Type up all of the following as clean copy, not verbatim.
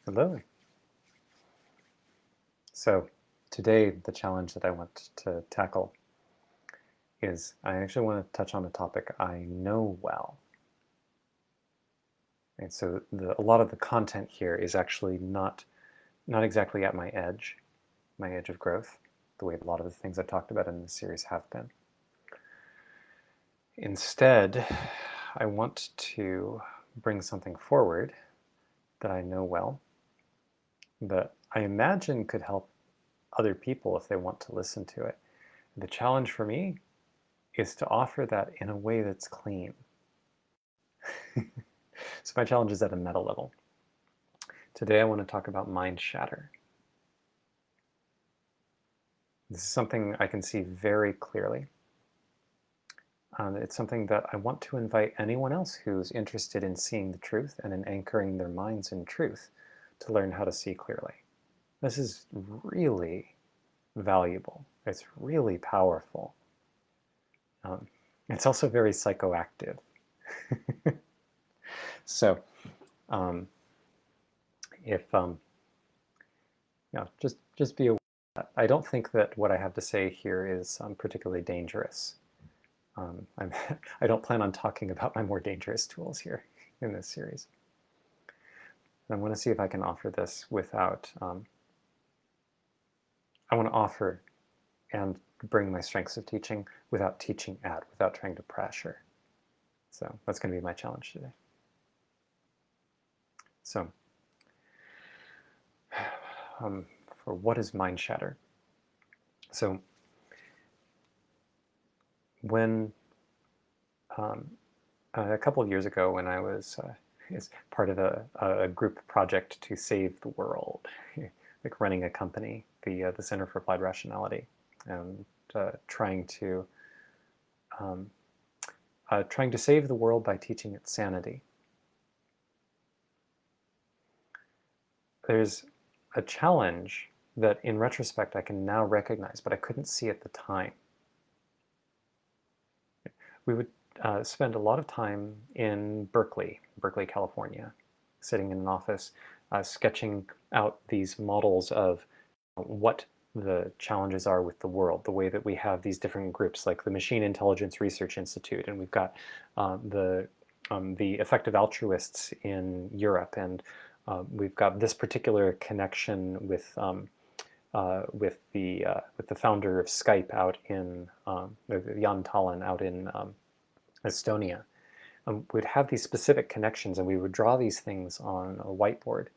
Hello. So today the challenge that I want to tackle is I actually want to touch on a topic I know well. And so a lot of the content here is actually not exactly at my edge of growth, the way a lot of the things I've talked about in this series have been. Instead, I want to bring something forward that I know well, that I imagine could help other people if they want to listen to it. The challenge for me is to offer that in a way that's clean. So my challenge is at a meta level. Today I want to talk about Mindshatter. This is something I can see very clearly. It's something that I want to invite anyone else who's interested in seeing the truth and in anchoring their minds in truth to learn how to see clearly. This is really valuable. It's really powerful. It's also very psychoactive. So, just be aware. I don't think that what I have to say here is particularly dangerous. I don't plan on talking about my more dangerous tools here in this series. I want to see if I can offer this without. I want to offer and bring my strengths of teaching without teaching without trying to pressure. So that's going to be my challenge today. So, for what is Mindshatter? So, when a couple of years ago, when I was as part of a group project to save the world, like running a company, the Center for Applied Rationality, and trying to save the world by teaching it sanity. There's a challenge that in retrospect I can now recognize, but I couldn't see at the time. We would spend a lot of time in Berkeley, California, sitting in an office, sketching out these models of what the challenges are with the world, the way that we have these different groups like the Machine Intelligence Research Institute, and we've got the effective altruists in Europe, and we've got this particular connection with the founder of Skype out in Jan Tallinn out in Estonia. We'd have these specific connections, and we would draw these things on a whiteboard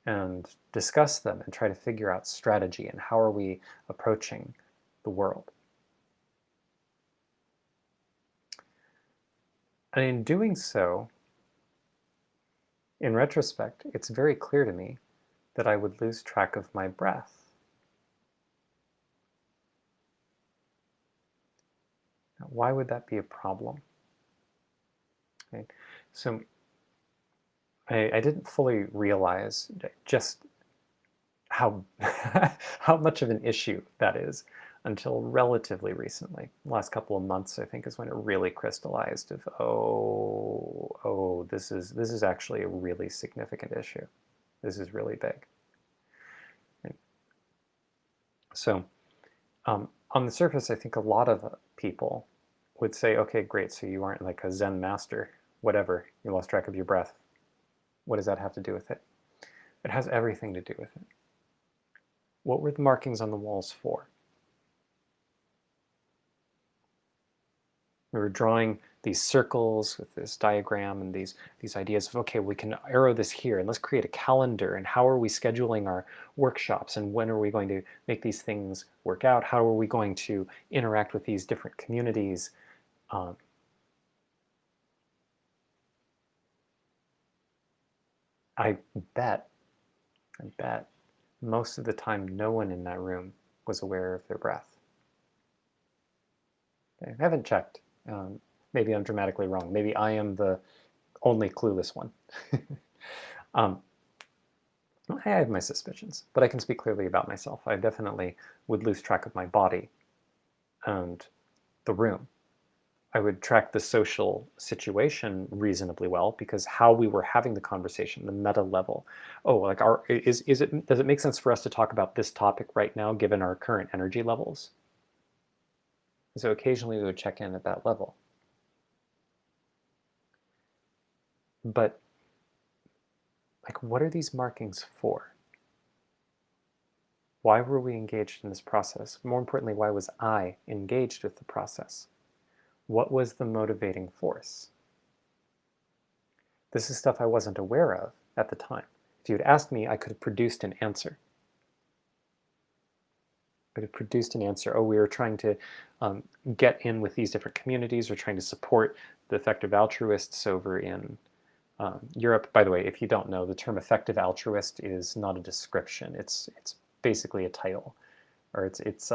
and discuss them and try to figure out strategy and how are we approaching the world. And in doing so, in retrospect, it's very clear to me that I would lose track of my breath. Now, why would that be a problem? Okay. So I didn't fully realize just how how much of an issue that is until relatively recently. The last couple of months, I think, is when it really crystallized of, oh, this is actually a really significant issue. This is really big. Right. So on the surface, I think a lot of people would say, okay, great, so you aren't like a Zen master, whatever, you lost track of your breath. What does that have to do with it? It has everything to do with it. What were the markings on the walls for? We were drawing these circles with this diagram and these ideas of, okay, we can arrow this here, and let's create a calendar, and how are we scheduling our workshops, and when are we going to make these things work out? How are we going to interact with these different communities? I bet most of the time no one in that room was aware of their breath. Okay, I haven't checked. Maybe I'm dramatically wrong. Maybe I am the only clueless one. I have my suspicions, but I can speak clearly about myself. I definitely would lose track of my body and the room. I would track the social situation reasonably well, because how we were having the conversation, the meta level. Oh, like does it make sense for us to talk about this topic right now given our current energy levels? So occasionally we would check in at that level. But like, what are these markings for? Why were we engaged in this process? More importantly, why was I engaged with the process? What was the motivating force? This is stuff I wasn't aware of at the time. If you had asked me, I could have produced an answer. I could have produced an answer. Oh, we were trying to get in with these different communities. We're trying to support the effective altruists over in Europe. By the way, if you don't know, the term effective altruist is not a description. It's basically a title, or it's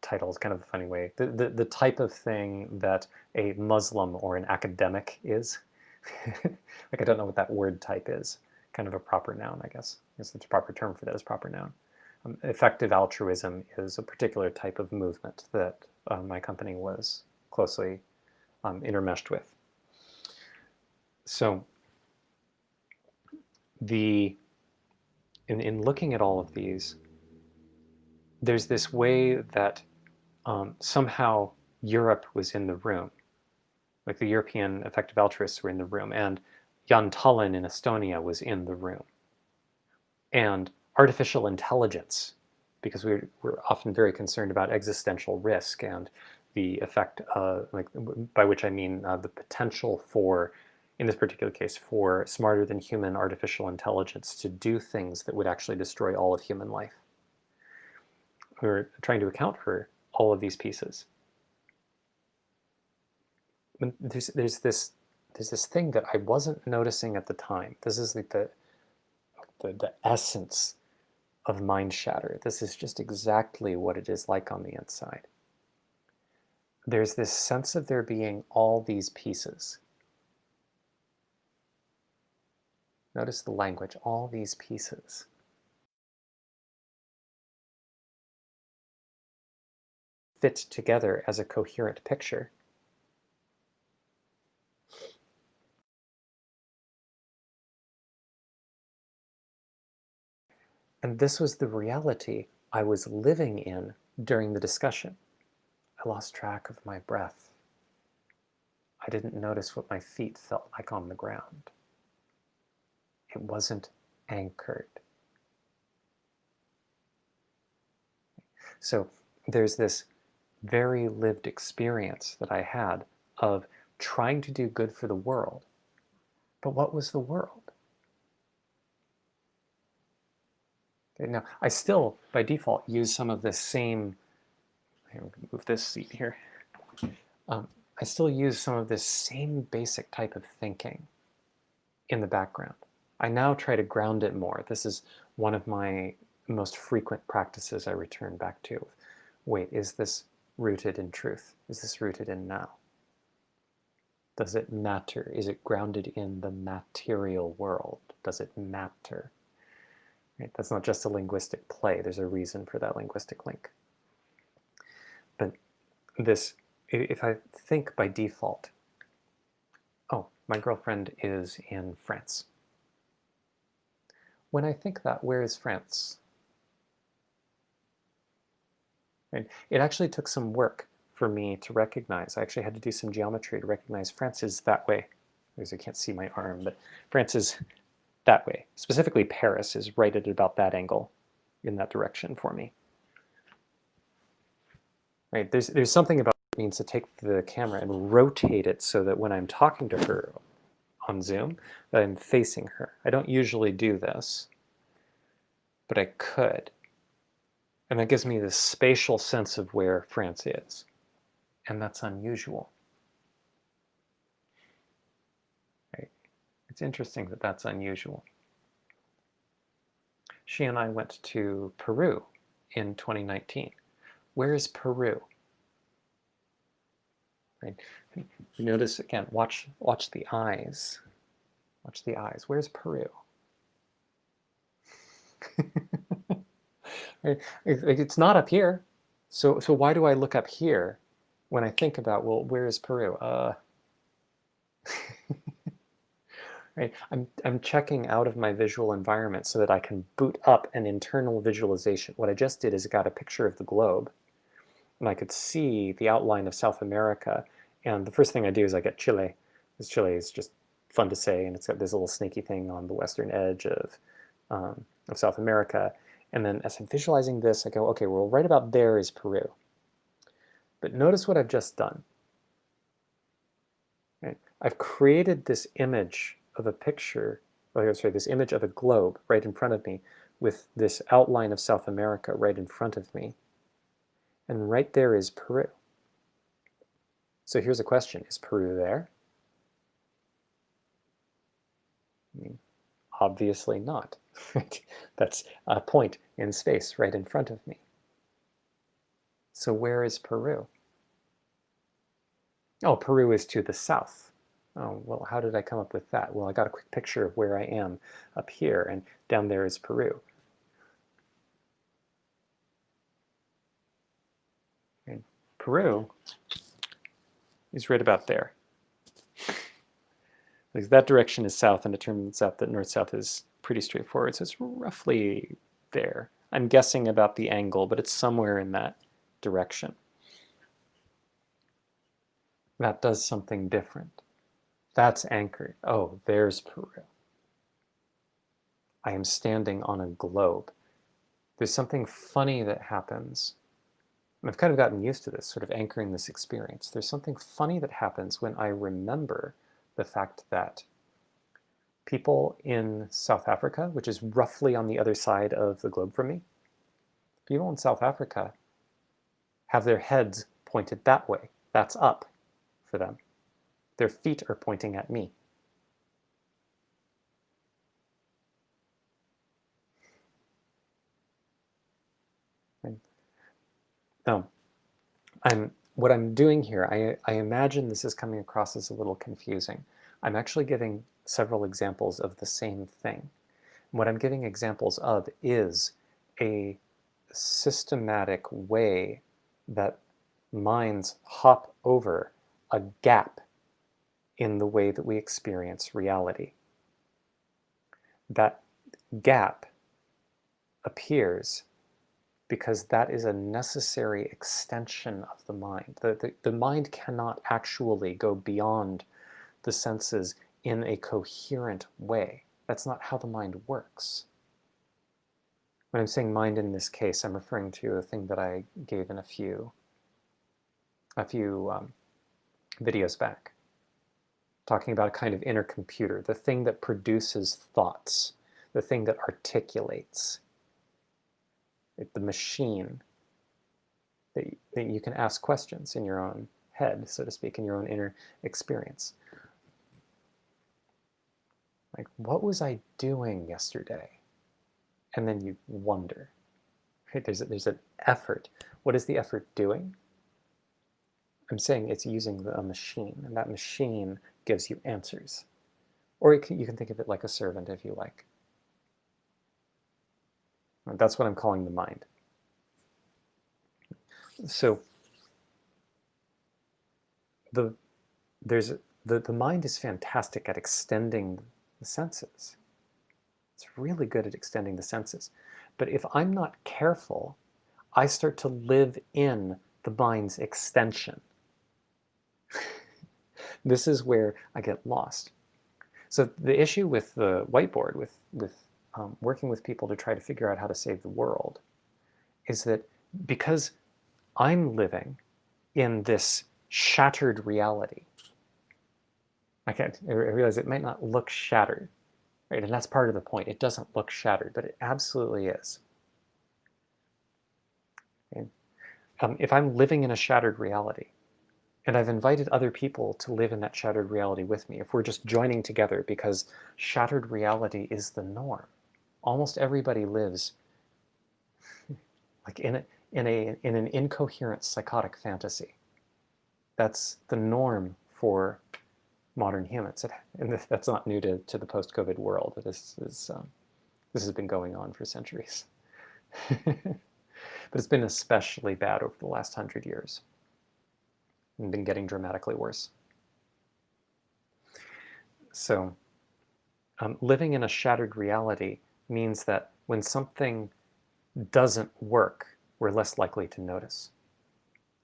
title is kind of a funny way. The type of thing that a Muslim or an academic is. Like, I don't know what that word type is. Kind of a proper noun, I guess. I guess it's a proper term for that is proper noun. Effective altruism is a particular type of movement that my company was closely intermeshed with. So in looking at all of these, there's this way that somehow Europe was in the room. Like, the European effective altruists were in the room, and Jan Tallinn in Estonia was in the room. And artificial intelligence, because we're often very concerned about existential risk and the effect, by which I mean the potential for, in this particular case, for smarter than human artificial intelligence to do things that would actually destroy all of human life. We're trying to account for all of these pieces. There's this thing that I wasn't noticing at the time. This is like the essence of Mindshatter. This is just exactly what it is like on the inside. There's this sense of there being all these pieces. Notice the language, all these pieces. Fit together as a coherent picture. And this was the reality I was living in during the discussion. I lost track of my breath. I didn't notice what my feet felt like on the ground. It wasn't anchored. So there's this very lived experience that I had of trying to do good for the world. But what was the world? Okay, now, I still, by default, use some of this same, move this seat here. I still use some of this same basic type of thinking in the background. I now try to ground it more. This is one of my most frequent practices I return back to. Wait, is this rooted in truth? Is this rooted in now? Does it matter? Is it grounded in the material world? Does it matter? Right? That's not just a linguistic play. There's a reason for that linguistic link. But this, if I think by default, oh, my girlfriend is in France. When I think that, where is France? Right? It actually took some work for me to recognize. I actually had to do some geometry to recognize France is that way. Because I can't see my arm, but France is that way. Specifically, Paris is right at about that angle in that direction for me. Right? There's something about it means to take the camera and rotate it so that when I'm talking to her on Zoom, that I'm facing her. I don't usually do this, but I could. And that gives me this spatial sense of where France is. And that's unusual. Right? It's interesting that that's unusual. She and I went to Peru in 2019. Where is Peru? Right? You notice, again, watch the eyes. Watch the eyes. Where's Peru? Right? It's not up here. So why do I look up here when I think about, well, where is Peru? Right? I'm checking out of my visual environment so that I can boot up an internal visualization. What I just did is got a picture of the globe, and I could see the outline of South America. And the first thing I do is I get Chile, because Chile is just fun to say, and it's got this little snaky thing on the western edge of South America. And then as I'm visualizing this, I go, okay, well, right about there is Peru. But notice what I've just done. Right? I've created this image of a picture, or sorry, this image of a globe right in front of me with this outline of South America right in front of me. And right there is Peru. So here's a question, is Peru there? I mean, obviously not. That's a point in space right in front of me. So where is Peru? Oh, Peru is to the south. Oh, well, how did I come up with that? Well, I got a quick picture of where I am up here, and down there is Peru. And Peru is right about there. Because that direction is south, and it turns out that north-south is pretty straightforward, so it's roughly there. I'm guessing about the angle, but it's somewhere in that direction. That does something different. That's anchored. Oh, there's Peru. I am standing on a globe. There's something funny that happens. I've kind of gotten used to this, sort of anchoring this experience. There's something funny that happens when I remember the fact that people in South Africa, which is roughly on the other side of the globe from me, people in South Africa have their heads pointed that way. That's up for them. Their feet are pointing at me. Now, what I'm doing here, I imagine this is coming across as a little confusing. I'm actually giving several examples of the same thing. What I'm giving examples of is a systematic way that minds hop over a gap in the way that we experience reality. That gap appears because that is a necessary extension of the mind. The mind cannot actually go beyond the senses in a coherent way. That's not how the mind works. When I'm saying mind in this case, I'm referring to a thing that I gave in a few videos back, talking about a kind of inner computer, the thing that produces thoughts, the thing that articulates. The machine that you can ask questions in your own head, so to speak, in your own inner experience. Like, what was I doing yesterday? And then you wonder. Right? There's an effort. What is the effort doing? I'm saying it's using a machine, and that machine gives you answers. Or you can think of it like a servant, if you like. That's what I'm calling the mind. So the mind is fantastic at extending the senses. It's really good at extending the senses. But if I'm not careful, I start to live in the mind's extension. This is where I get lost. So the issue with the whiteboard, with working with people to try to figure out how to save the world, is that because I'm living in this shattered reality, I realize it might not look shattered, right? And that's part of the point. It doesn't look shattered, but it absolutely is. Okay? If I'm living in a shattered reality, and I've invited other people to live in that shattered reality with me, if we're just joining together because shattered reality is the norm, almost everybody lives like in an incoherent psychotic fantasy. That's the norm for modern humans, and that's not new to the post-COVID world. This has been going on for centuries, but it's been especially bad over the last 100 years. and been getting dramatically worse. So living in a shattered reality means that when something doesn't work, we're less likely to notice.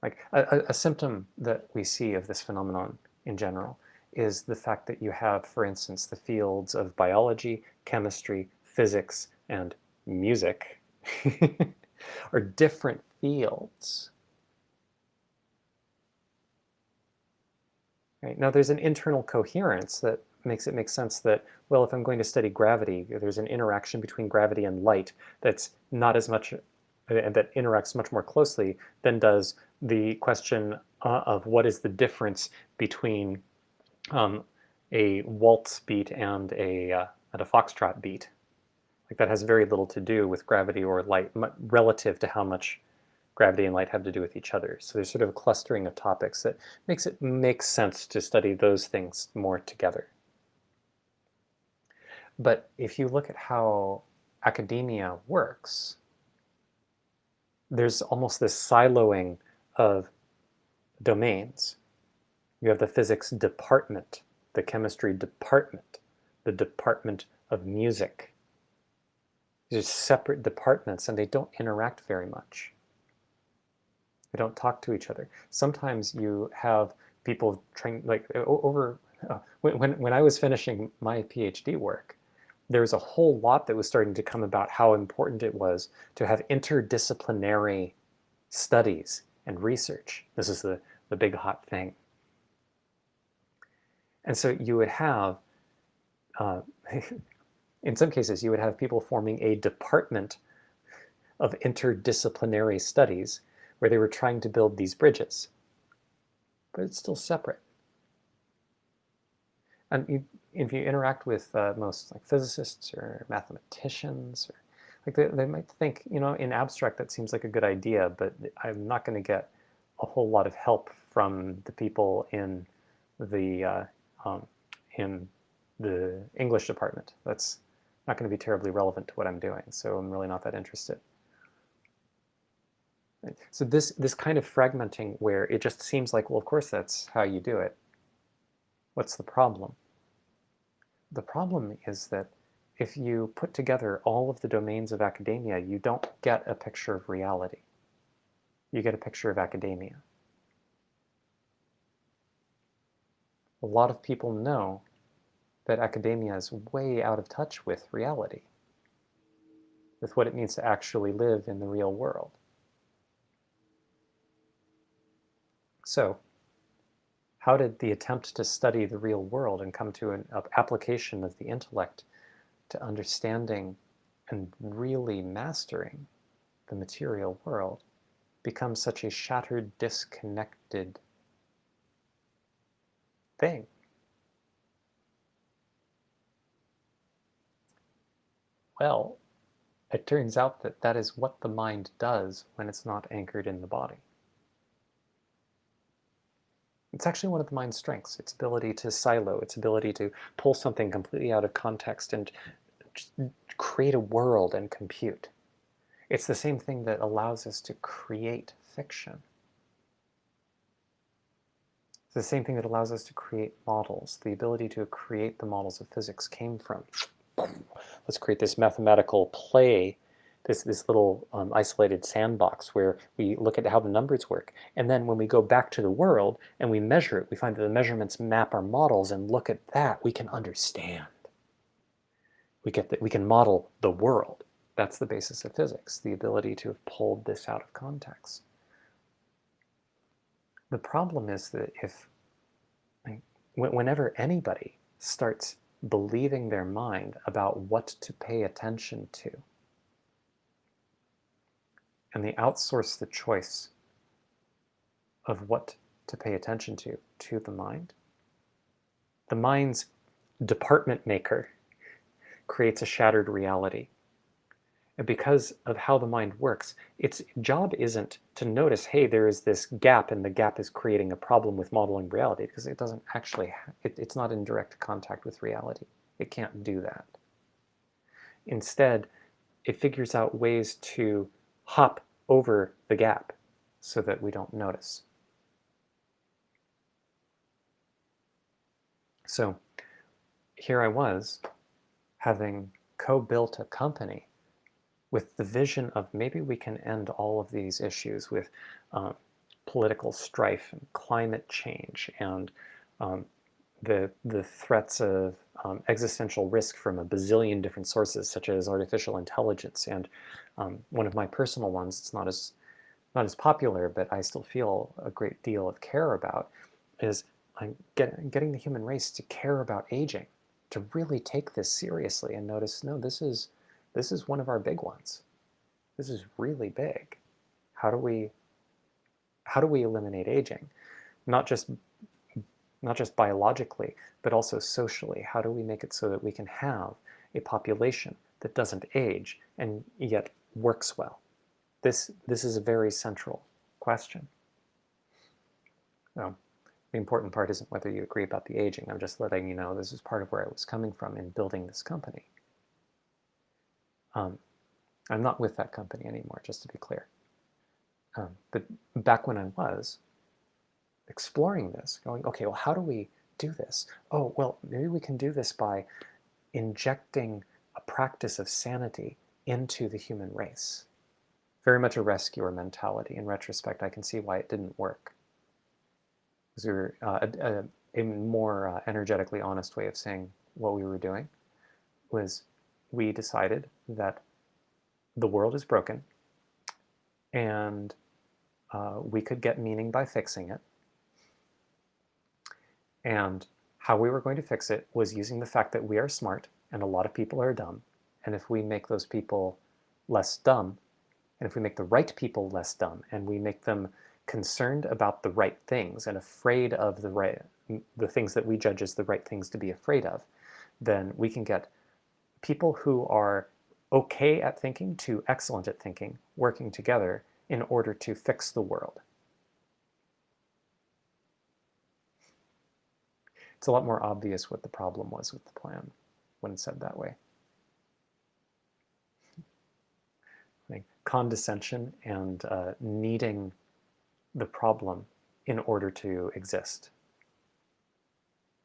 Like a symptom that we see of this phenomenon in general is the fact that you have, for instance, the fields of biology, chemistry, physics, and music are different fields. Right? Now, there's an internal coherence that makes it make sense that, well, if I'm going to study gravity, there's an interaction between gravity and light that's not as much, that interacts much more closely than does the question of what is the difference between a waltz beat and a foxtrot beat. Like that has very little to do with gravity or light relative to how much gravity and light have to do with each other. So there's sort of a clustering of topics that makes it make sense to study those things more together. But if you look at how academia works, there's almost this siloing of domains. You have the physics department, the chemistry department, the department of music. These are separate departments and they don't interact very much. They don't talk to each other. Sometimes you have people trying, like when I was finishing my PhD work, there was a whole lot that was starting to come about how important it was to have interdisciplinary studies and research. This is the big hot thing. And so you would have, in some cases, you would have people forming a department of interdisciplinary studies where they were trying to build these bridges. But it's still separate. And if you interact with most like physicists or mathematicians, or like they might think, you know, in abstract that seems like a good idea, but I'm not going to get a whole lot of help from the people in the English department. That's not going to be terribly relevant to what I'm doing, so I'm really not that interested. So this kind of fragmenting where it just seems like, well, of course that's how you do it. What's the problem? The problem is that if you put together all of the domains of academia, you don't get a picture of reality. You get a picture of academia. A lot of people know that academia is way out of touch with reality, with what it means to actually live in the real world. So, how did the attempt to study the real world and come to an application of the intellect to understanding and really mastering the material world become such a shattered, disconnected thing? Well, it turns out that that is what the mind does when it's not anchored in the body. It's actually one of the mind's strengths, its ability to silo, its ability to pull something completely out of context and just create a world and compute. It's the same thing that allows us to create fiction. It's the same thing that allows us to create models. The ability to create the models of physics came from, let's create this mathematical play, this little isolated sandbox where we look at how the numbers work. And then when we go back to the world and we measure it, we find that the measurements map our models, and look at that, we can understand. We can model the world. That's the basis of physics, the ability to have pulled this out of context. The problem is that whenever anybody starts believing their mind about what to pay attention to, and they outsource the choice of what to pay attention to the mind's department maker creates a shattered reality. And because of how the mind works, its job isn't to notice, hey, there is this gap and the gap is creating a problem with modeling reality, because it doesn't actually, it's not in direct contact with reality. It can't do that. Instead, it figures out ways to hop over the gap so that we don't notice. So here I was, having co-built a company with the vision of maybe we can end all of these issues with political strife and climate change and the threats of existential risk from a bazillion different sources, such as artificial intelligence. And one of my personal ones, it's not as popular, but I still feel a great deal of care about, is I'm getting the human race to care about aging, to really take this seriously and notice, no, this is one of our big ones. This is really big. How do we eliminate aging? Not just biologically, but also socially. How do we make it so that we can have a population that doesn't age and yet works well? This is a very central question. The important part isn't whether you agree about the aging. I'm just letting you know this is part of where I was coming from in building this company. I'm not with that company anymore, just to be clear. But back when I was exploring this, going, okay, well, how do we do this? Oh, well, maybe we can do this by injecting a practice of sanity into the human race. Very much a rescuer mentality. In retrospect, I can see why it didn't work. Because we were a more energetically honest way of saying what we were doing was we decided that the world is broken and we could get meaning by fixing it. And how we were going to fix it was using the fact that we are smart and a lot of people are dumb. And if we make those people less dumb, and if we make the right people less dumb, and we make them concerned about the right things and afraid of the things that we judge as the right things to be afraid of, then we can get people who are okay at thinking to excellent at thinking working together in order to fix the world. It's a lot more obvious what the problem was with the plan when said that way. Like condescension and needing the problem in order to exist.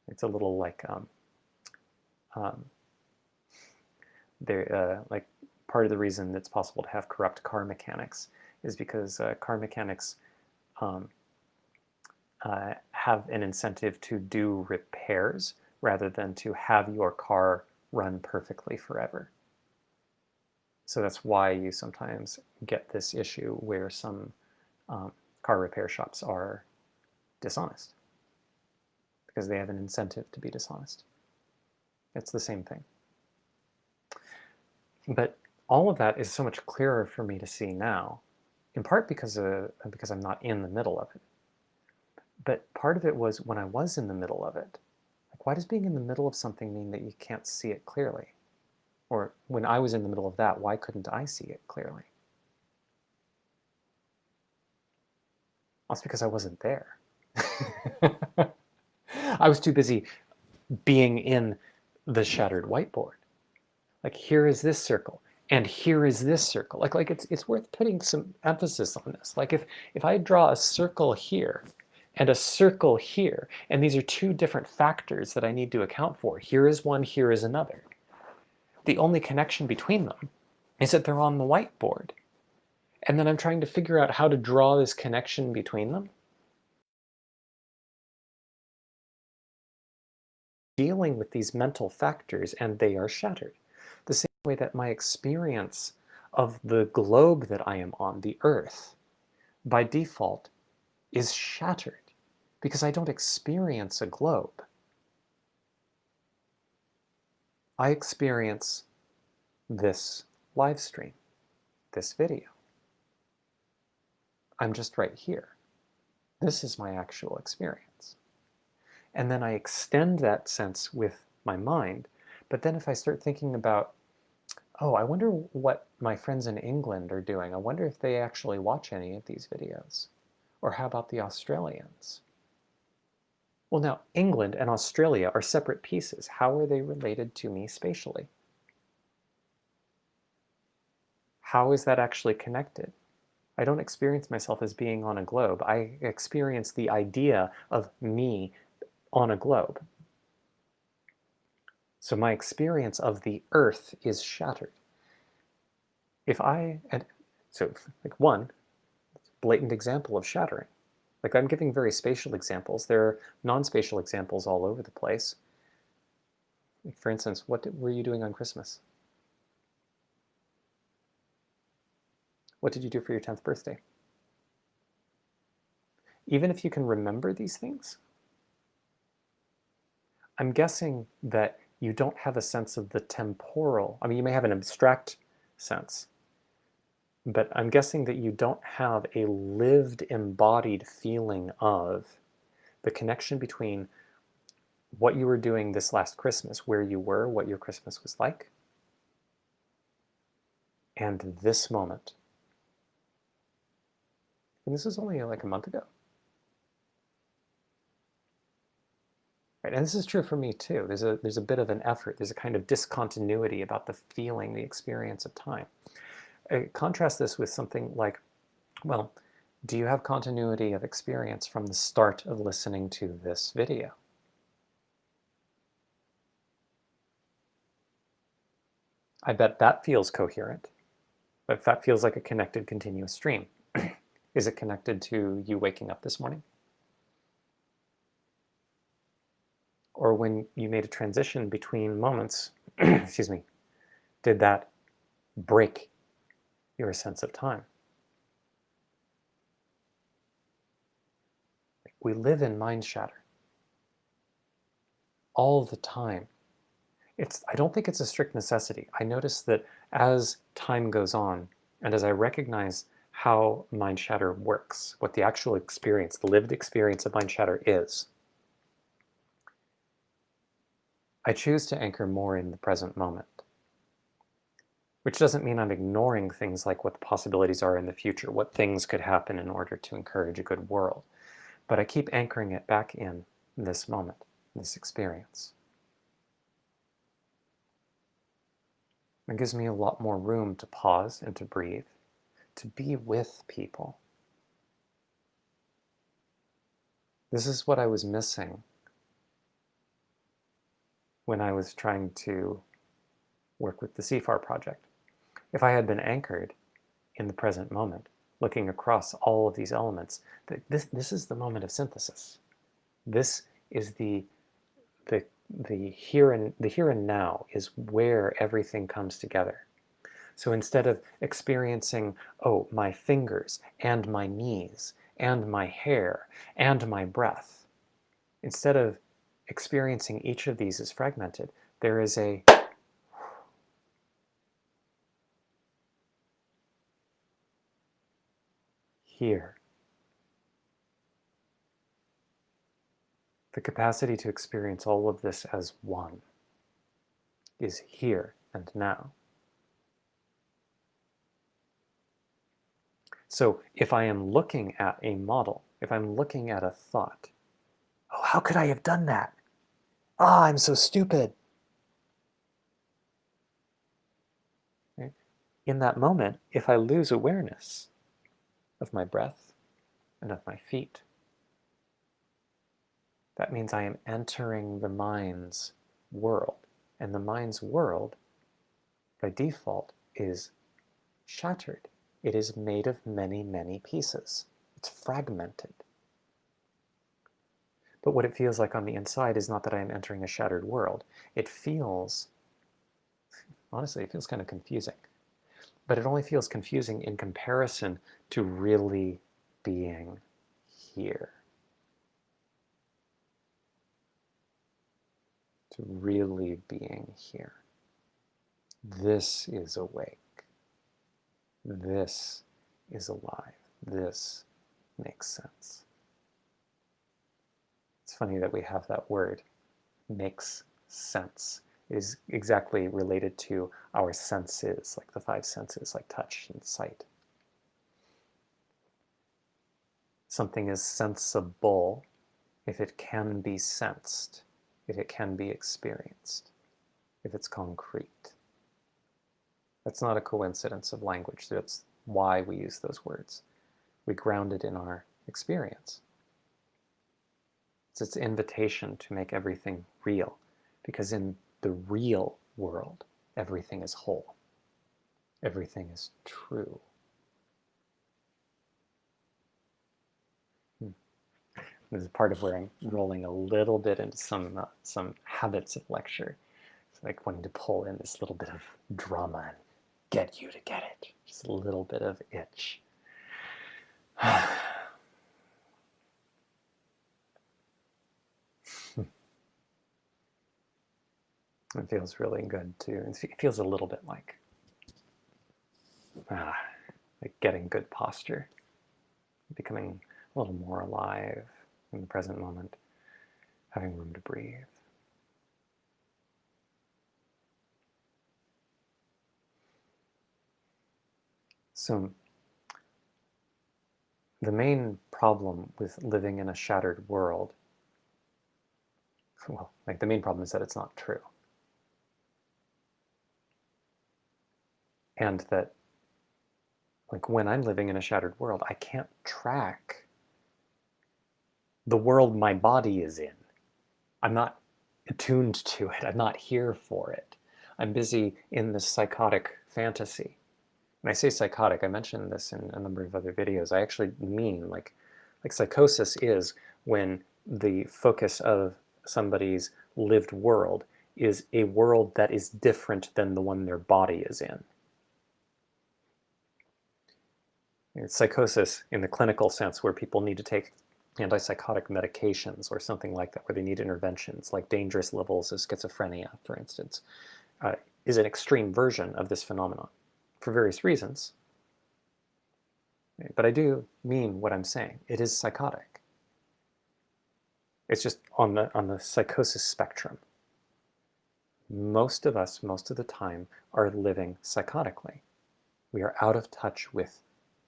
It's a little like like part of the reason it's possible to have corrupt car mechanics is because car mechanics have an incentive to do repairs rather than to have your car run perfectly forever. So that's why you sometimes get this issue where some car repair shops are dishonest, because they have an incentive to be dishonest. It's the same thing. But all of that is so much clearer for me to see now, in part because I'm not in the middle of it. But part of it was when I was in the middle of it. Like, why does being in the middle of something mean that you can't see it clearly? Or when I was in the middle of that, why couldn't I see it clearly? Well, it's because I wasn't there. I was too busy being in the shattered whiteboard. Like, here is this circle, and here is this circle. Like it's worth putting some emphasis on this. Like if I draw a circle here and a circle here, and these are two different factors that I need to account for. Here is one, here is another. The only connection between them is that they're on the whiteboard. And then I'm trying to figure out how to draw this connection between them. Dealing with these mental factors, and they are shattered. The same way that my experience of the globe that I am on, the Earth, by default, is shattered because I don't experience a globe. I experience this live stream, this video. I'm just right here. This is my actual experience. And then I extend that sense with my mind. But then if I start thinking about, oh, I wonder what my friends in England are doing. I wonder if they actually watch any of these videos. Or how about the Australians? Well, now, England and Australia are separate pieces. How are they related to me spatially? How is that actually connected? I don't experience myself as being on a globe. I experience the idea of me on a globe. So my experience of the earth is shattered. So like one blatant example of shattering. Like I'm giving very spatial examples. There are non-spatial examples all over the place. Like for instance, what were you doing on Christmas? What did you do for your 10th birthday? Even if you can remember these things, I'm guessing that you don't have a sense of the temporal. I mean, you may have an abstract sense, but I'm guessing that you don't have a lived, embodied feeling of the connection between what you were doing this last Christmas, where you were, what your Christmas was like, and this moment. And this is only like a month ago. Right? And this is true for me too. There's a bit of an effort. There's a kind of discontinuity about the feeling, the experience of time. I contrast this with something like, well, do you have continuity of experience from the start of listening to this video? I bet that feels coherent. But that feels like a connected continuous stream. Is it connected to you waking up this morning? Or when you made a transition between moments, excuse me, did that break your sense of time? We live in Mindshatter all the time. I don't think it's a strict necessity. I notice that as time goes on, and as I recognize how Mindshatter works, what the actual experience, the lived experience of Mindshatter is, I choose to anchor more in the present moment. Which doesn't mean I'm ignoring things like what the possibilities are in the future, what things could happen in order to encourage a good world. But I keep anchoring it back in this moment, this experience. It gives me a lot more room to pause and to breathe, to be with people. This is what I was missing when I was trying to work with the CFAR project. If I had been anchored in the present moment, looking across all of these elements, this is the moment of synthesis. This is the here and now is where everything comes together. So instead of experiencing, oh, my fingers and my knees and my hair and my breath, instead of experiencing each of these as fragmented, there is a here. The capacity to experience all of this as one is here and now. So if I am looking at a model, if I'm looking at a thought, oh, how could I have done that? Ah, I'm so stupid. Right? In that moment, if I lose awareness of my breath and of my feet, that means I am entering the mind's world. And the mind's world, by default, is shattered. It is made of many, many pieces. It's fragmented. But what it feels like on the inside is not that I am entering a shattered world. It feels, honestly, it feels kind of confusing. But it only feels confusing in comparison to really being here. To really being here. This is awake. This is alive. This makes sense. It's funny that we have that word, makes sense. It is exactly related to our senses, like the 5 senses, like touch and sight. Something is sensible if it can be sensed, if it can be experienced, if it's concrete. That's not a coincidence of language. That's why we use those words. We ground it in our experience. It's its invitation to make everything real. Because in the real world, everything is whole. Everything is true. This is part of where I'm rolling a little bit into some habits of lecture. It's like wanting to pull in this little bit of drama and get you to get it. Just a little bit of itch. It feels really good too. It feels a little bit like getting good posture, becoming a little more alive in the present moment, having room to breathe. So the main problem with living in a shattered world, well, like the main problem is that it's not true. And that, like, when I'm living in a shattered world, I can't track the world my body is in. I'm not attuned to it. I'm not here for it. I'm busy in this psychotic fantasy. When I say psychotic, I mentioned this in a number of other videos. I actually mean like psychosis is when the focus of somebody's lived world is a world that is different than the one their body is in. It's psychosis in the clinical sense, where people need to take antipsychotic medications or something like that, where they need interventions, like dangerous levels of schizophrenia, for instance, is an extreme version of this phenomenon for various reasons. But I do mean what I'm saying. It is psychotic. It's just on the psychosis spectrum. Most of us, most of the time, are living psychotically. We are out of touch with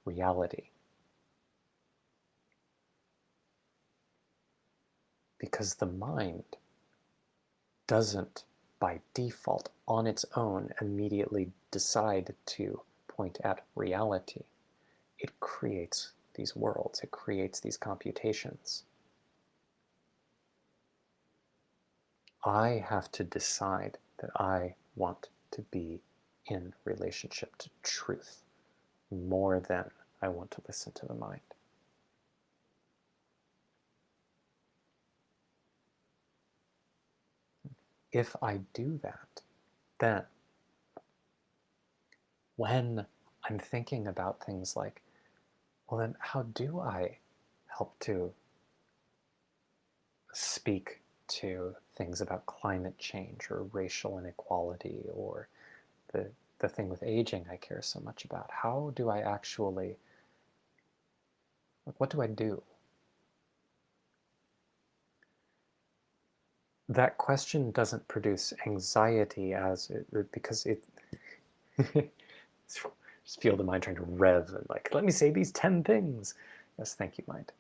reality. Because the mind doesn't, by default, on its own, immediately decide to point at reality. It creates these worlds, it creates these computations. I have to decide that I want to be in relationship to truth more than I want to listen to the mind. If I do that, then when I'm thinking about things like, well, then how do I help to speak to things about climate change or racial inequality or the thing with aging I care so much about? How do I actually, like, what do I do? That question doesn't produce anxiety because it just feel the mind trying to rev and like, let me say these 10 things. Yes, thank you, mind.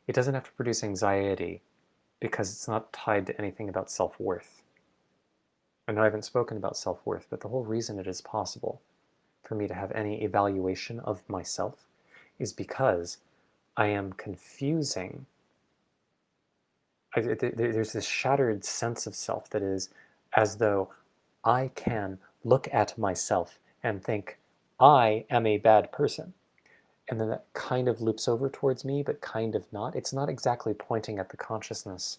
It doesn't have to produce anxiety because it's not tied to anything about self-worth. I know I haven't spoken about self-worth, but the whole reason it is possible for me to have any evaluation of myself is because I am confusing. There's this shattered sense of self that is as though I can look at myself and think, I am a bad person. And then that kind of loops over towards me, but kind of not. It's not exactly pointing at the consciousness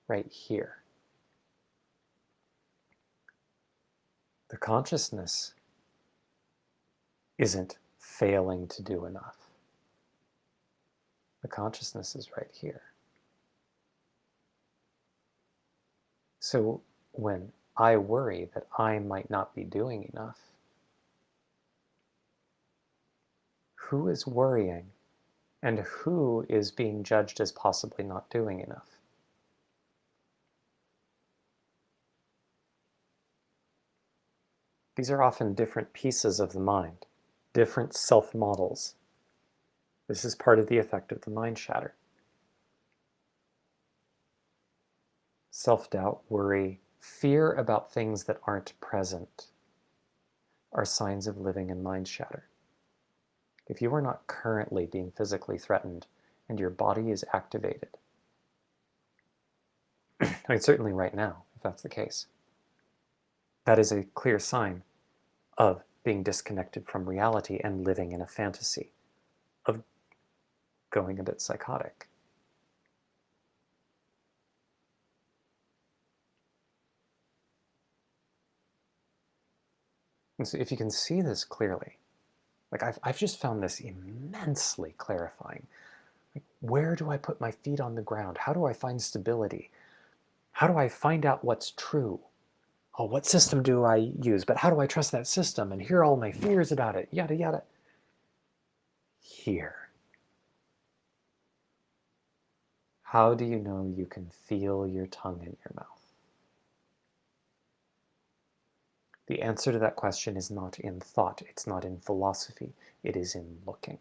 right here. The consciousness isn't failing to do enough. The consciousness is right here. So when I worry that I might not be doing enough, who is worrying and who is being judged as possibly not doing enough? These are often different pieces of the mind, different self-models. This is part of the effect of the mind shatter. Self-doubt, worry, fear about things that aren't present are signs of living in mind shatter. If you are not currently being physically threatened and your body is activated, I mean, certainly right now, if that's the case. That is a clear sign of being disconnected from reality and living in a fantasy, of going a bit psychotic. And so if you can see this clearly, like I've just found this immensely clarifying. Like, where do I put my feet on the ground? How do I find stability? How do I find out what's true? Oh, what system do I use? But how do I trust that system? And here are all my fears about it, yada, yada. Here. How do you know you can feel your tongue in your mouth? The answer to that question is not in thought, it's not in philosophy, it is in looking.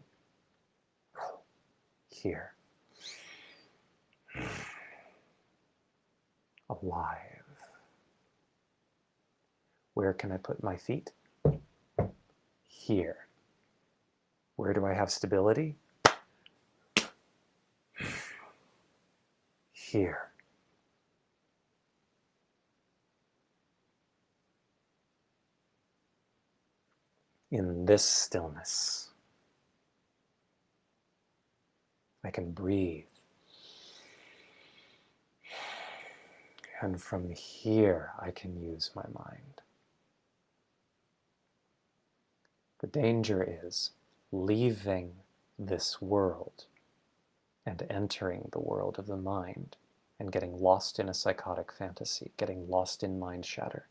Here. Alive. Where can I put my feet? Here. Where do I have stability? Here. In this stillness, I can breathe. And from here, I can use my mind. The danger is leaving this world and entering the world of the mind and getting lost in a psychotic fantasy, getting lost in Mindshatter.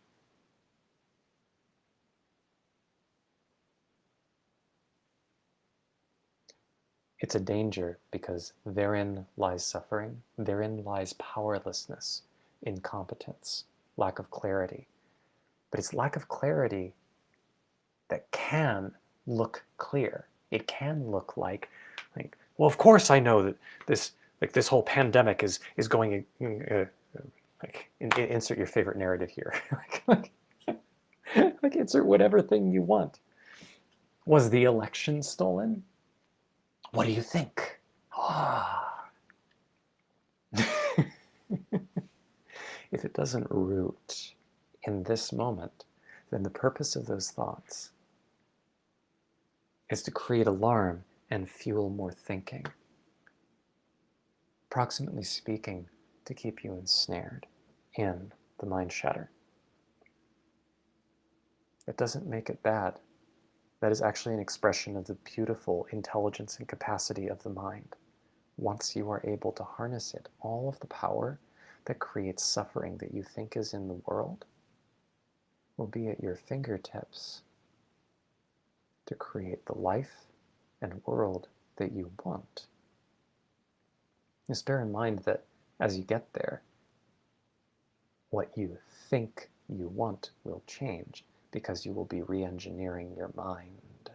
It's a danger because therein lies suffering, therein lies powerlessness, incompetence, lack of clarity. But it's lack of clarity that can look clear. It can look like, well, of course I know that this whole pandemic is going, insert your favorite narrative here. like insert whatever thing you want. Was the election stolen? What do you think? Ah. If it doesn't root in this moment, then the purpose of those thoughts is to create alarm and fuel more thinking. Approximately speaking, to keep you ensnared in the Mindshatter. It doesn't make it bad. That is actually an expression of the beautiful intelligence and capacity of the mind. Once you are able to harness it, all of the power that creates suffering that you think is in the world will be at your fingertips to create the life and world that you want. Just bear in mind that as you get there, what you think you want will change because you will be re-engineering your mind.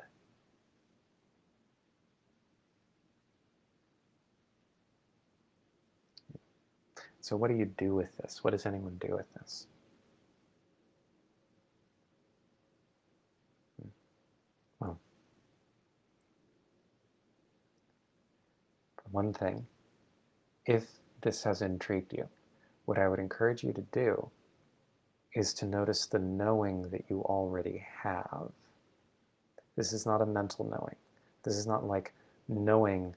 So what do you do with this? What does anyone do with this? Well, for one thing, if this has intrigued you, what I would encourage you to do is to notice the knowing that you already have. This is not a mental knowing. This is not like knowing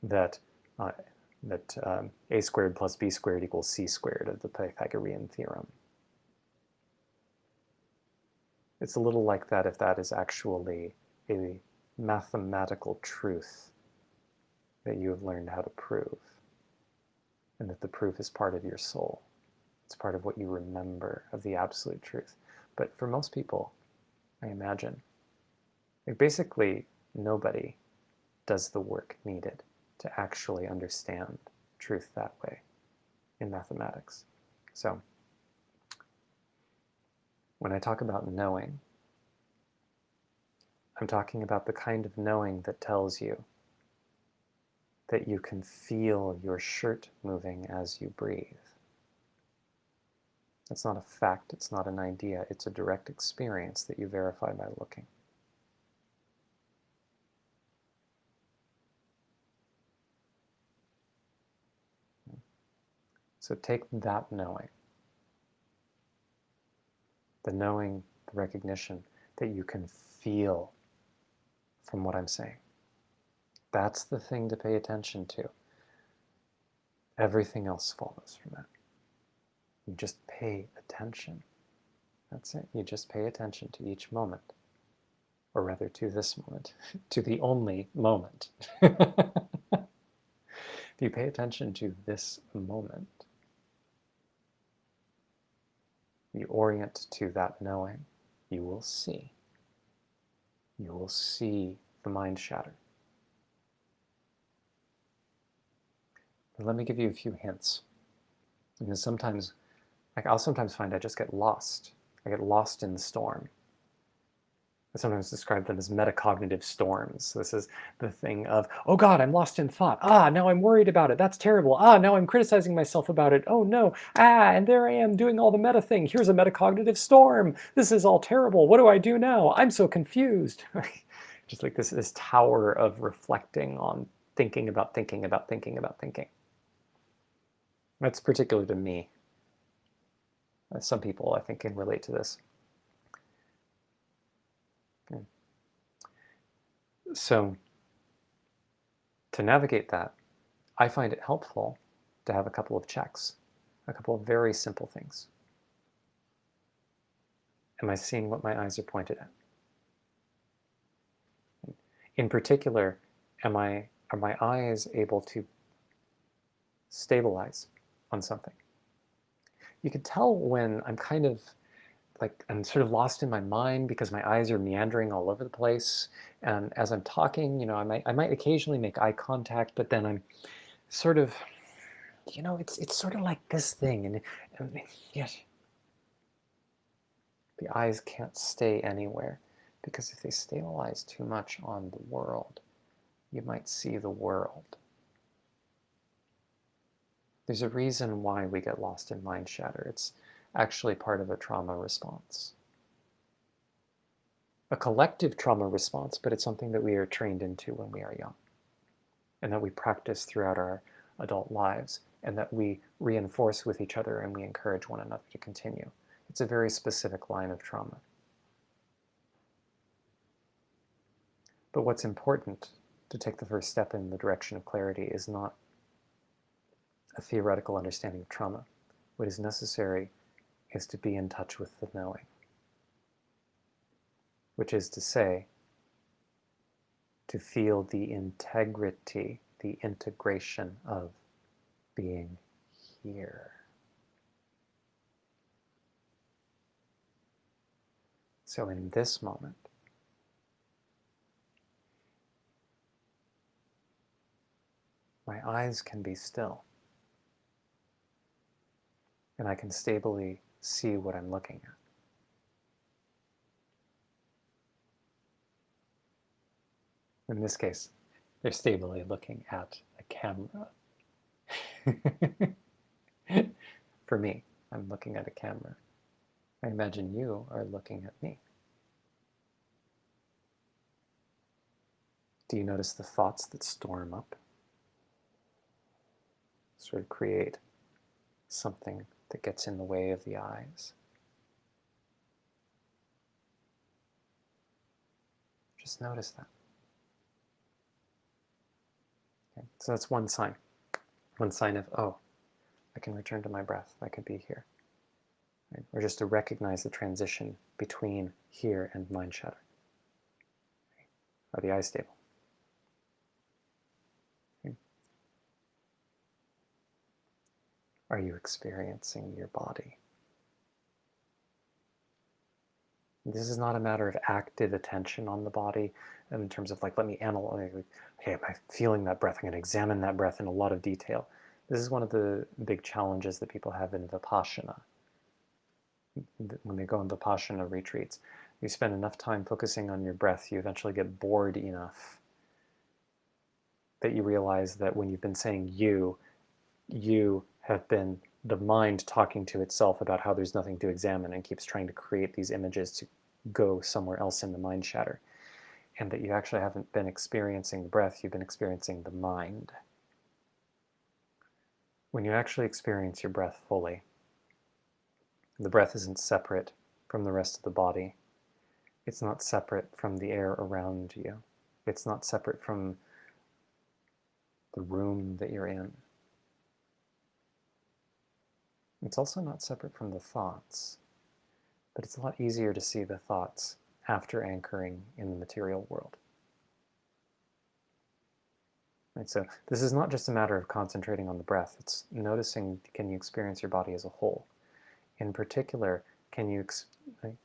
that a squared plus b squared equals c squared of the Pythagorean theorem. It's a little like that if that is actually a mathematical truth that you have learned how to prove, and that the proof is part of your soul. It's part of what you remember of the absolute truth. But for most people, I imagine, basically nobody does the work needed to actually understand truth that way in mathematics. So when I talk about knowing, I'm talking about the kind of knowing that tells you that you can feel your shirt moving as you breathe. It's not a fact, it's not an idea, it's a direct experience that you verify by looking. So take that knowing the knowing, the recognition that you can feel from what I'm saying. That's the thing to pay attention to. Everything else follows from that. You just pay attention. That's it. You just pay attention to each moment. Or rather, to this moment, to the only moment. If you pay attention to this moment, you orient to that knowing, you will see. You will see the mind shatter. But let me give you a few hints. Because sometimes, I'll sometimes find I just get lost. I get lost in the storm. I sometimes describe them as metacognitive storms. This is the thing of, oh God, I'm lost in thought. Now I'm worried about it. That's terrible. Now I'm criticizing myself about it. Oh no. And there I am doing all the meta thing. Here's a metacognitive storm. This is all terrible. What do I do now? I'm so confused. Just like this tower of reflecting on thinking about thinking about thinking about thinking. That's particular to me. Some people, I think, can relate to this. So to navigate that, I find it helpful to have a couple of checks, a couple of very simple things. Am I seeing what my eyes are pointed at? In particular, are my eyes able to stabilize on something? You can tell when I'm kind of like I'm sort of lost in my mind because my eyes are meandering all over the place. And as I'm talking, I might occasionally make eye contact, but then I'm sort of, it's sort of like this thing, and yes, the eyes can't stay anywhere, because if they stabilize too much on the world, you might see the world. There's a reason why we get lost in mind shatter. It's actually part of a trauma response. A collective trauma response, but it's something that we are trained into when we are young, and that we practice throughout our adult lives, and that we reinforce with each other and we encourage one another to continue. It's a very specific line of trauma. But what's important to take the first step in the direction of clarity is not a theoretical understanding of trauma. What is necessary is to be in touch with the knowing, which is to say, to feel the integrity, the integration of being here. So in this moment, my eyes can be still, and I can stably see what I'm looking at. In this case, they're stably looking at a camera. For me, I'm looking at a camera. I imagine you are looking at me. Do you notice the thoughts that storm up? Sort of create something that gets in the way of the eyes. Just notice that. Okay. So that's one sign. One sign of, oh, I can return to my breath. I could be here. Right? Or just to recognize the transition between here and mind shatter. Okay. Are the eyes stable? Okay. Are you experiencing your body? This is not a matter of active attention on the body in terms of like, let me analyze, okay, am I feeling that breath? I'm going to examine that breath in a lot of detail. This is one of the big challenges that people have in Vipassana. When they go on Vipassana retreats, you spend enough time focusing on your breath, you eventually get bored enough that you realize that when you've been saying you have been the mind talking to itself about how there's nothing to examine and keeps trying to create these images to go somewhere else in the mind shatter. And that you actually haven't been experiencing the breath, you've been experiencing the mind. When you actually experience your breath fully, the breath isn't separate from the rest of the body. It's not separate from the air around you. It's not separate from the room that you're in. It's also not separate from the thoughts, but it's a lot easier to see the thoughts after anchoring in the material world. Right, so this is not just a matter of concentrating on the breath, it's noticing, can you experience your body as a whole? In particular, can you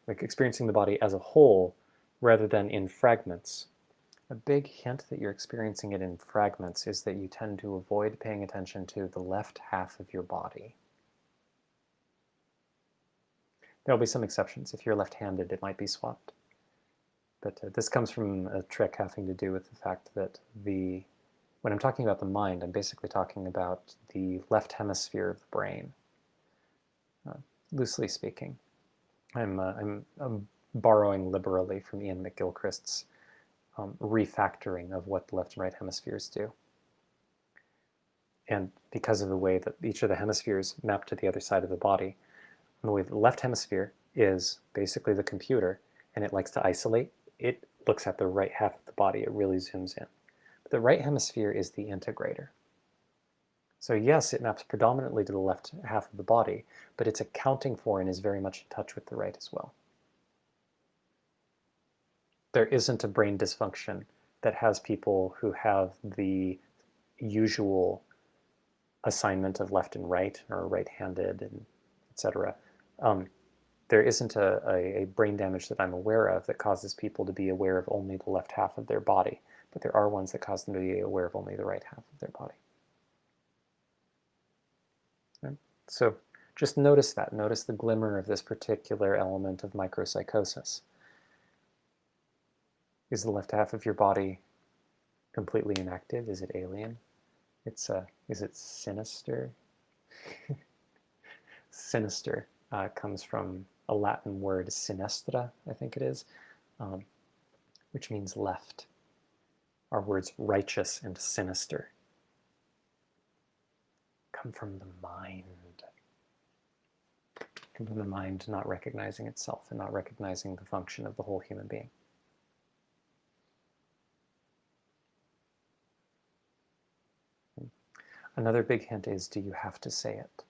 experiencing the body as a whole rather than in fragments? A big hint that you're experiencing it in fragments is that you tend to avoid paying attention to the left half of your body. There'll be some exceptions. If you're left-handed, it might be swapped. But this comes from a trick having to do with the fact that when I'm talking about the mind, I'm basically talking about the left hemisphere of the brain, loosely speaking. I'm borrowing liberally from Ian McGilchrist's refactoring of what the left and right hemispheres do. And because of the way that each of the hemispheres map to the other side of the body, and the way the left hemisphere is basically the computer, and it likes to isolate, it looks at the right half of the body, it really zooms in. But the right hemisphere is the integrator. So yes, it maps predominantly to the left half of the body, but it's accounting for and is very much in touch with the right as well. There isn't a brain dysfunction that has people who have the usual assignment of left and right, or right-handed, and etc. There isn't a brain damage that I'm aware of that causes people to be aware of only the left half of their body, but there are ones that cause them to be aware of only the right half of their body. Right? So just notice that. Notice the glimmer of this particular element of micropsychosis. Is the left half of your body completely inactive? Is it alien? Is it sinister? Sinister comes from a Latin word, sinistra, I think it is, which means left. Our words righteous and sinister come from the mind. Come from the mind not recognizing itself and not recognizing the function of the whole human being. Another big hint is, do you have to say it?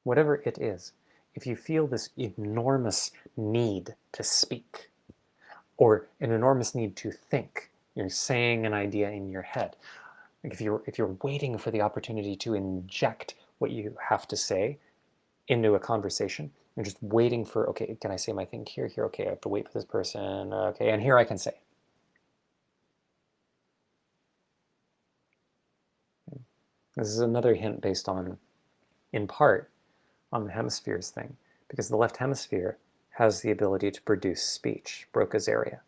Whatever it is, if you feel this enormous need to speak, or an enormous need to think, you're saying an idea in your head. Like if you're waiting for the opportunity to inject what you have to say into a conversation, you're just waiting for, okay, can I say my thing here? Okay, I have to wait for this person. Okay, and here I can say it. This is another hint based on, in part, on the hemispheres thing, because the left hemisphere has the ability to produce speech, Broca's area.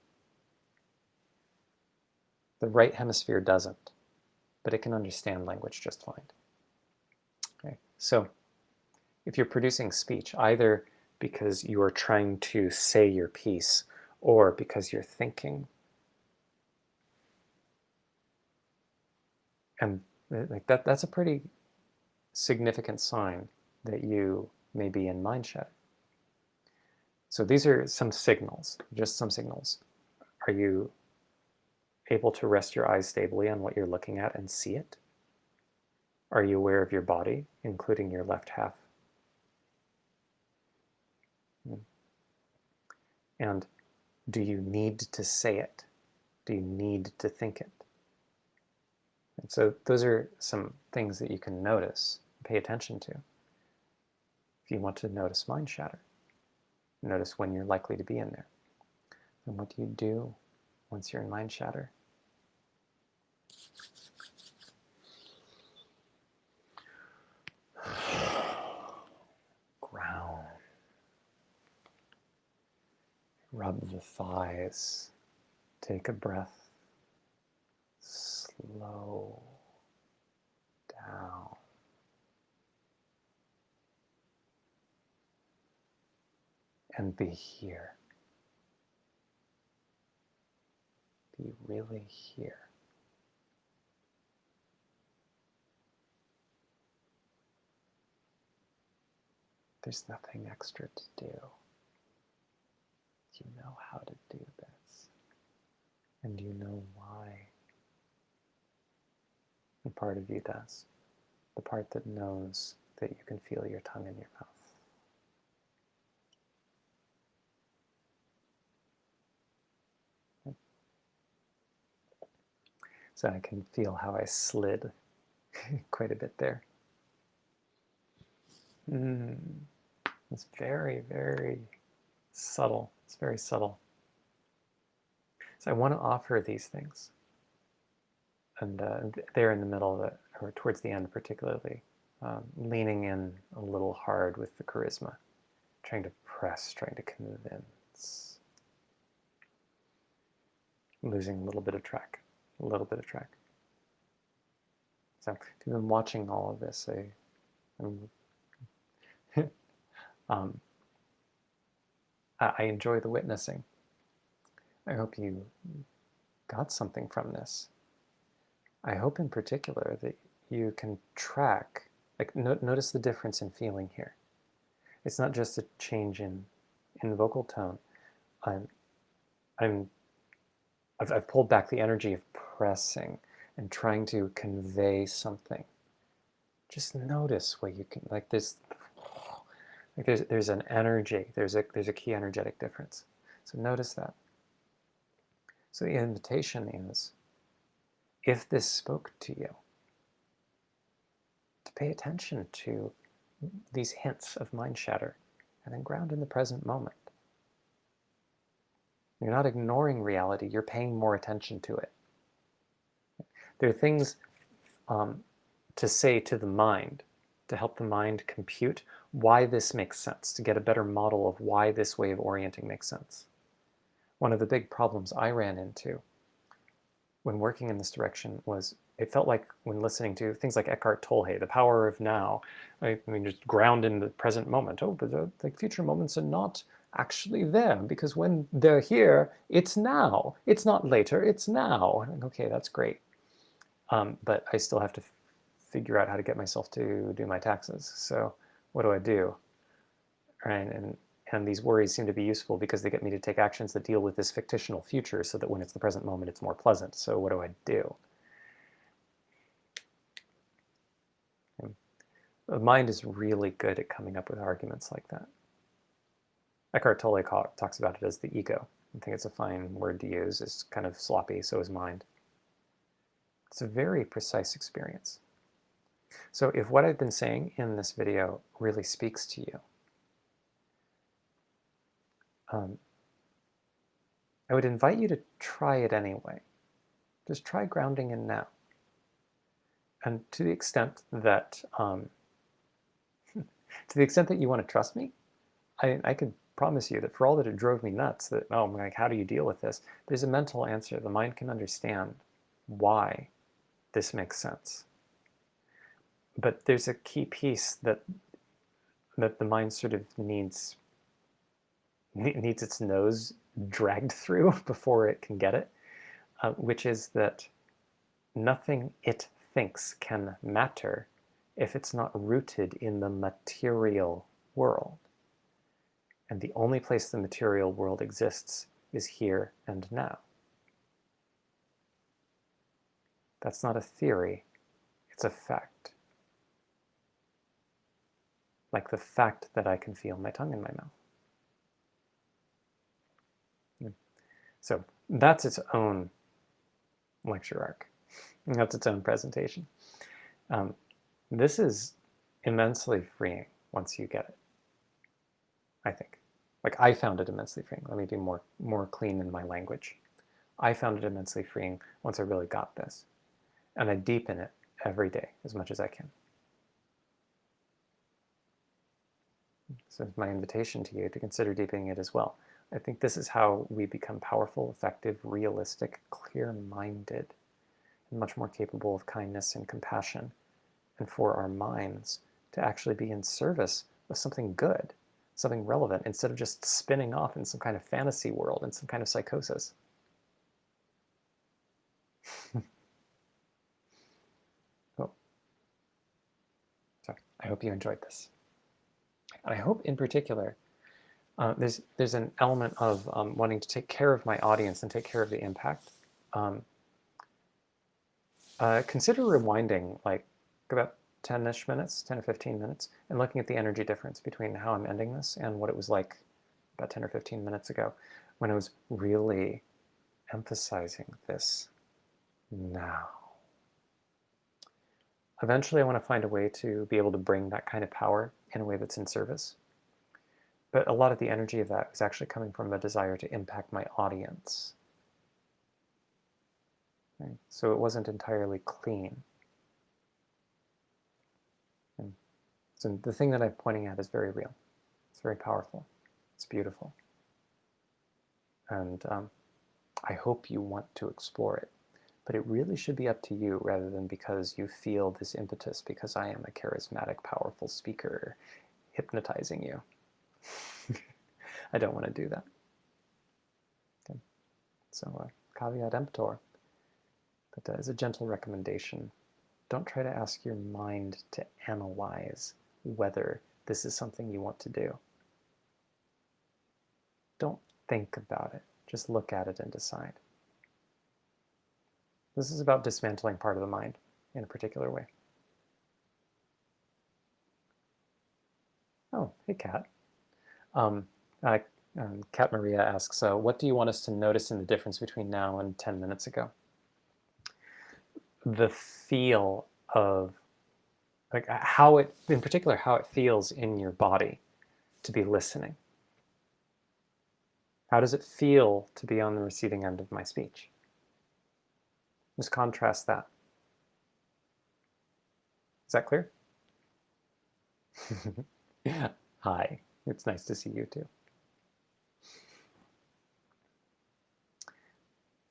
The right hemisphere doesn't, but it can understand language just fine. Okay, so if you're producing speech, either because you are trying to say your piece or because you're thinking, and like that's a pretty significant sign that you may be in Mindshatter. So these are some signals, just some signals. Are you able to rest your eyes stably on what you're looking at and see it? Are you aware of your body, including your left half? And do you need to say it? Do you need to think it? And so those are some things that you can notice, pay attention to. If you want to notice Mindshatter, notice when you're likely to be in there. And what do you do once you're in Mindshatter? Ground. Rub the thighs. Take a breath. Slow down. And be here. Be really here. There's nothing extra to do. You know how to do this. And you know why. And part of you does. The part that knows that you can feel your tongue in your mouth. So I can feel how I slid quite a bit there. It's very, very subtle. It's very subtle. So I want to offer these things. And there in the middle, of it, or towards the end particularly, leaning in a little hard with the charisma, trying to press, trying to convince. Losing a little bit of track. A little bit of track. So if you've been watching all of this, I enjoy the witnessing. I hope you got something from this. I hope in particular that you can track, like notice the difference in feeling here. It's not just a change in vocal tone. I've pulled back the energy of pressing and trying to convey something. Just notice what you can, like this, like there's an energy, there's a key energetic difference. So notice that. So the invitation is, if this spoke to you, to pay attention to these hints of Mindshatter and then ground in the present moment. You're not ignoring reality, you're paying more attention to it. There are things to say to the mind, to help the mind compute why this makes sense, to get a better model of why this way of orienting makes sense. One of the big problems I ran into when working in this direction was, it felt like when listening to things like Eckhart Tolle, The Power of Now, I mean, just ground in the present moment. Oh, but the future moments are not actually there, because when they're here, it's now. It's not later, it's now. Okay, that's great. But I still have to figure out how to get myself to do my taxes. So what do? Right? And these worries seem to be useful because they get me to take actions that deal with this fictional future so that when it's the present moment, it's more pleasant. So what do? The mind is really good at coming up with arguments like that. Eckhart Tolle talks about it as the ego. I think it's a fine word to use. It's kind of sloppy, so is mind. It's a very precise experience. So if what I've been saying in this video really speaks to you, I would invite you to try it anyway. Just try grounding in now. And to the extent that you want to trust me, I could promise you that for all that it drove me nuts, that, oh, like, how do you deal with this? There's a mental answer. The mind can understand why this makes sense. But there's a key piece that the mind sort of needs its nose dragged through before it can get it, which is that nothing it thinks can matter if it's not rooted in the material world. And the only place the material world exists is here and now. That's not a theory, it's a fact. Like the fact that I can feel my tongue in my mouth. So that's its own lecture arc. That's its own presentation. This is immensely freeing once you get it, I think. Like, I found it immensely freeing. Let me be more clean in my language. I found it immensely freeing once I really got this. And I deepen it every day as much as I can. So it's my invitation to you to consider deepening it as well. I think this is how we become powerful, effective, realistic, clear-minded, and much more capable of kindness and compassion, and for our minds to actually be in service of something good, something relevant, instead of just spinning off in some kind of fantasy world, in some kind of psychosis. Oh. So I hope you enjoyed this. And I hope in particular, there's an element of wanting to take care of my audience and take care of the impact. Consider rewinding like about 10-ish minutes, 10 or 15 minutes, and looking at the energy difference between how I'm ending this and what it was like about 10 or 15 minutes ago when I was really emphasizing this now. Eventually, I want to find a way to be able to bring that kind of power in a way that's in service. But a lot of the energy of that was actually coming from a desire to impact my audience. Right? So it wasn't entirely clean. And so the thing that I'm pointing at is very real. It's very powerful. It's beautiful. And I hope you want to explore it. But it really should be up to you rather than because you feel this impetus because I am a charismatic, powerful speaker hypnotizing you. I don't want to do that. Okay. So caveat emptor. But as a gentle recommendation, don't try to ask your mind to analyze whether this is something you want to do. Don't think about it. Just look at it and decide. This is about dismantling part of the mind in a particular way. Oh, hey, Kat. Kat Maria asks, what do you want us to notice in the difference between now and 10 minutes ago? The feel of, like, how it, in particular, how it feels in your body to be listening. How does it feel to be on the receiving end of my speech? Just contrast that. Is that clear? Hi, it's nice to see you too.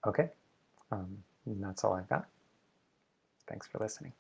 Okay, that's all I've got. Thanks for listening.